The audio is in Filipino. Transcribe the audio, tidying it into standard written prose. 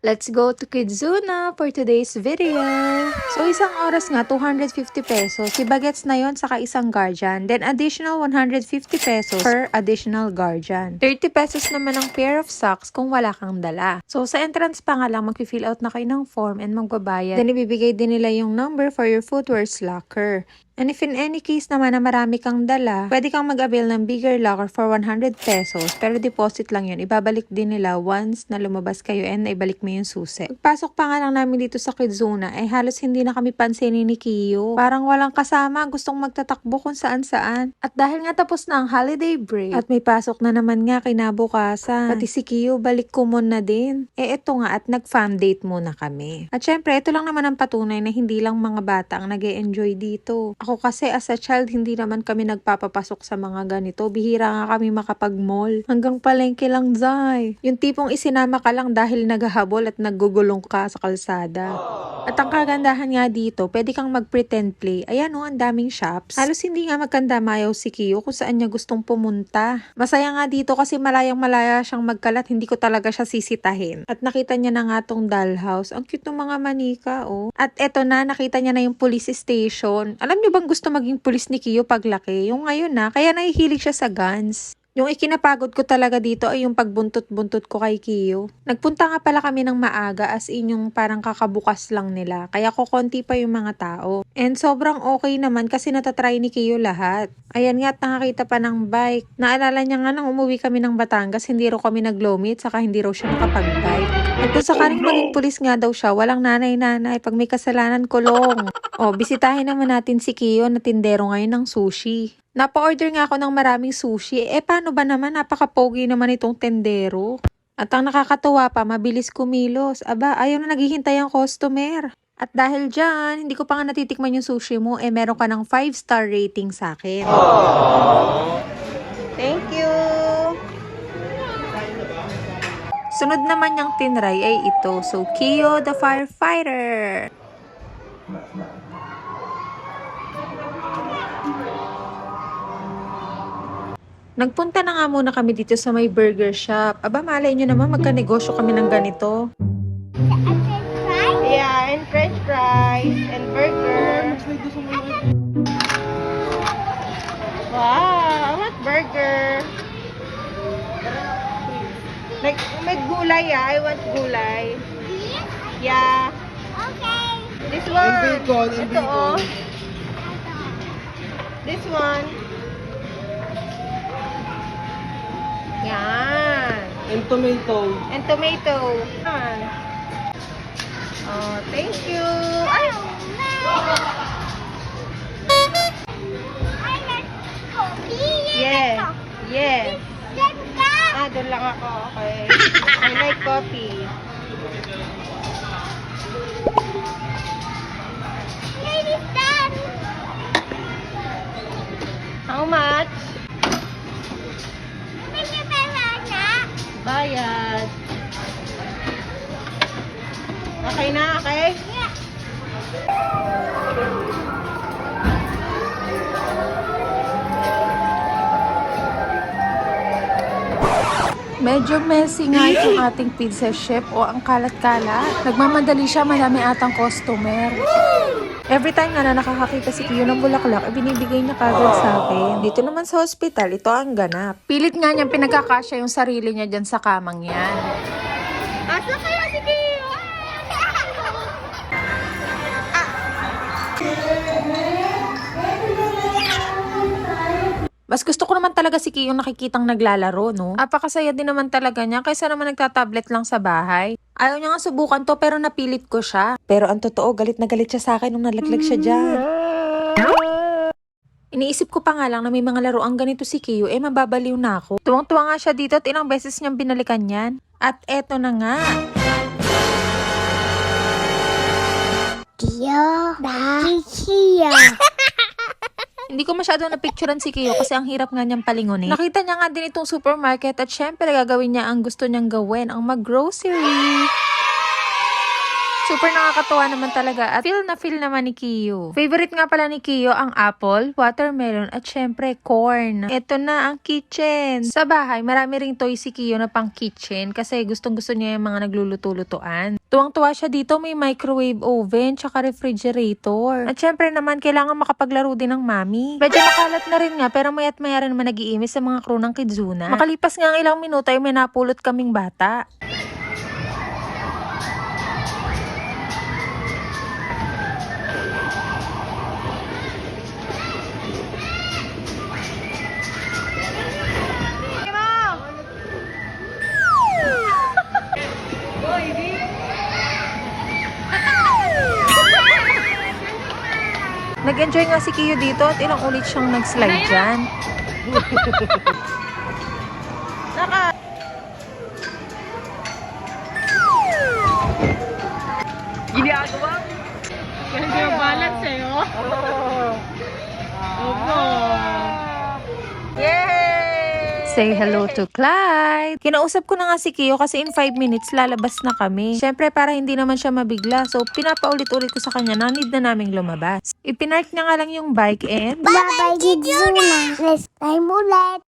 Let's go to Kidzuna for today's video. So, isang oras nga, 250 pesos. Si Bagets na yon saka isang guardian. Then, additional 150 pesos per additional guardian. 30 pesos naman ang pair of socks kung wala kang dala. So, sa entrance pa nga lang, mag-fill out na kayo ng form and magbabayad. Then, ibibigay din nila yung number for your footwear's locker. And if in any case naman na marami kang dala, pwede kang mag-avail ng bigger locker for 100 pesos. Pero deposit lang yun. Ibabalik din nila once na lumabas kayo and ibalik mo yung susi. Pagpasok pa nga lang namin dito sa Kidzuna, ay halos hindi na kami pansinin ni Kiyo. Parang walang kasama, gustong magtatakbo kung saan-saan. At dahil nga tapos na ang holiday break, at may pasok na naman nga kinabukasan, pati si Kiyo balik kumon na din. Eto nga at nag-fam date muna kami. At syempre, ito lang naman ang patunay na hindi lang mga bata ang nag-e-enjoy dito. Ako kasi as a child, hindi naman kami nagpapapasok sa mga ganito. Bihira nga kami makapag-mall. Hanggang palengke lang, Zay. Yung tipong isinama ka lang dahil naghahabol at naggugulong ka sa kalsada. At ang kagandahan nga dito, pwede kang mag-pretend play. Ayan o, ang daming shops. Halos hindi nga magkandamayaw si Kiyo kung saan niya gustong pumunta. Masaya nga dito kasi malayang-malaya siyang magkalat. Hindi ko talaga siya sisitahin. At nakita niya na nga tong dollhouse. Ang cute ng mga manika, oh. At eto na, nakita niya na yung police station. Alam niyo bang gusto maging pulis ni Kiyo paglaki? Yung ngayon na, kaya nahihilig siya sa guns. Yung ikinapagod ko talaga dito ay yung pagbuntot-buntot ko kay Kiyo. Nagpunta nga pala kami ng maaga as in yung parang kakabukas lang nila. Kaya konti pa yung mga tao. And sobrang okay naman kasi natatry ni Kiyo lahat. Ayan nga at nakakita pa ng bike. Naalala niya nga nang umuwi kami ng Batangas, hindi raw kami nag-low-meet saka hindi raw siya nakapag-bike. At kung sakaling maging pulis nga daw siya, walang nanay-nanay. Pag may kasalanan, kulong. O, bisitahin naman natin si Kiyo na tindero ngayon ng sushi. Napa-order nga ako ng maraming sushi. Paano ba naman? Napaka-pogi naman itong tendero. At ang nakakatuwa pa, mabilis kumilos. Aba, ayaw na naghihintay ang customer. At dahil dyan, hindi ko pa nga natitikman yung sushi mo, meron ka ng 5-star rating sa akin. Thank you! Sunod naman yung tinry ay ito. So, Kiyo the Firefighter. Nagpunta na nga muna kami dito sa may burger shop. Aba, malay nyo naman, magka-negosyo kami ng ganito. Yeah, and french fries and burger. Wow, I want burger. May gulay I want gulay. Yeah. Okay. This one. And bacon, and Ito, oh. bacon. This one. Yan. And tomato. And tomato. Yan. Oh, thank you. Ay! I like coffee. Yes. Yes. Let's go. Doon lang ako. Okay. I like coffee. Ladies done. How much? Thank you very much. Bayad. Okay na, okay? Yeah. Medyo messy nga itong ating pizza chef o ang kalat-kalat. Nagmamadali siya, marami atang customer. Every time nga na nakakakita si Kiyo ng bulaklak, binibigay niya kagad sa akin. Dito naman sa hospital, ito ang ganap. Pilit nga niyang pinagkakasya yung sarili niya dyan sa kamang yan. Asa kaya si Kiyo? Mas gusto ko naman talaga si Kiyo nakikitang naglalaro, no? Apakasaya din naman talaga niya kaysa naman nagtatablet lang sa bahay. Ayaw niya nga subukan to pero napilit ko siya. Pero ang totoo, galit na galit siya sa akin nung nalaglag siya dyan. Iniisip ko pa nga lang na may mga laruang ganito si Kiyo, mababaliw na ako. Tuwang-tuwa nga siya dito at ilang beses niyang binalikan yan. At eto na nga. Kiyo. Kiyo. Hindi ko masyado napicturean si Kiyo kasi ang hirap nga niyang palingunin. Nakita niya nga din itong supermarket at syempre gagawin niya ang gusto niyang gawin, ang mag-grocery. Super nakakatuwa naman talaga at feel naman ni Kiyo. Favorite nga pala ni Kiyo ang apple, watermelon at syempre corn. Ito na ang kitchen. Sa bahay, marami ring toy si Kiyo na pang kitchen kasi gustong-gusto niya yung mga nagluluto-lutuan. Tuwang-tuwa siya dito, may microwave oven tsaka refrigerator. At syempre naman, kailangan makapaglaro din ng mami. Medyo makalat na rin nga pero maya't maya rin naman nag-iimis sa mga crew ng Kidzuna. Makalipas nga ang ilang minuto ay may napulot kaming bata. Nag-enjoy nga si Kiyo dito at ilang ulit siyang nag-slide dyan. Ginagawa? Hindi yung balance eh, oh. Opo. Yay! Say hello to Clyde. Kinausap ko na nga si Kiyo kasi in 5 minutes lalabas na kami. Syempre para hindi naman siya mabigla. So pinapaulit-ulit ko sa kanya na need na naming lumabas. Ipinark niya nga lang yung bike and Bye-bye, Kidzuna. Next time ulit.